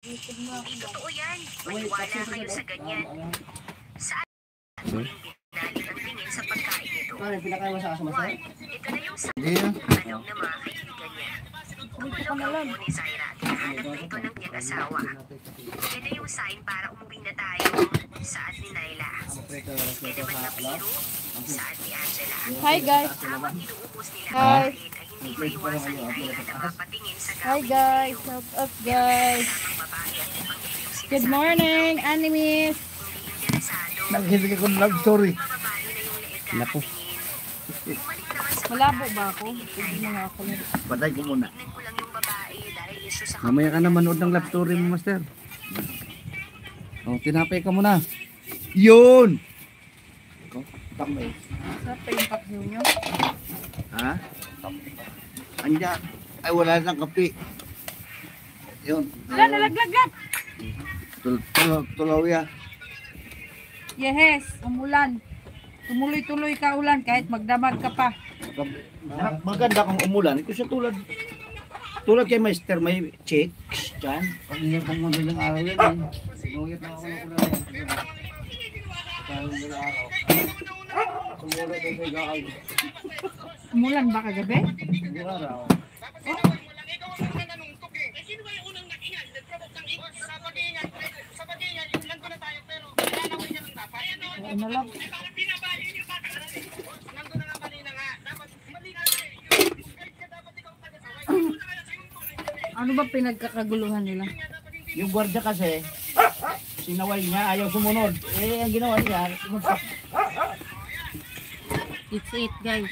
Hindi totoo yan. Maniwala kayo sa ganyan. Saan huling binalik ang tingin sa pagkain nito? One, ito na yung sa alam na mga kaibigan niya. Umulog ang po ni Zaira at hinahanap na ito ng niyang asawa. Yan na yung sign para umuwi na tayo. Saad ni Naila. Yan naman na biro. Saad ni Angela. Hi guys. Habang inuubos nila Hi. ang kain ay hindi maiwasan ni Naila na mapatingin sa Hi guys. What's up guys? Good morning, animes. Naghihintay ko ng love story. Naku. Malabo ba ako? Hindi na ako. Patay ko muna. Mamaya ka na manood ng love story mo, master. Oh, tinapay ka muna. Yun! Tambay. Sa yung paksiw nyo? Ha? Anja. Ay, wala nang kape. Yun. Wala, nalaglagat. Tulaw ya. Yes, umulan. Tumuloy-tuloy ka ulan kahit magdamag ka pa. Maganda kang umulan. Ito siya tulad kay Master, may chicks dyan. Pag hindi pang madaling araw yan eh. Nungit na ako ng ulan. Umulan ba kagabi? Hindi araw. Ano lang? Ano ba pinagkakaguluhan nila? Yung gwardiya kasi, sinaway niya, ayaw sumunod. Eh, ang ginawa niya, It's it guys.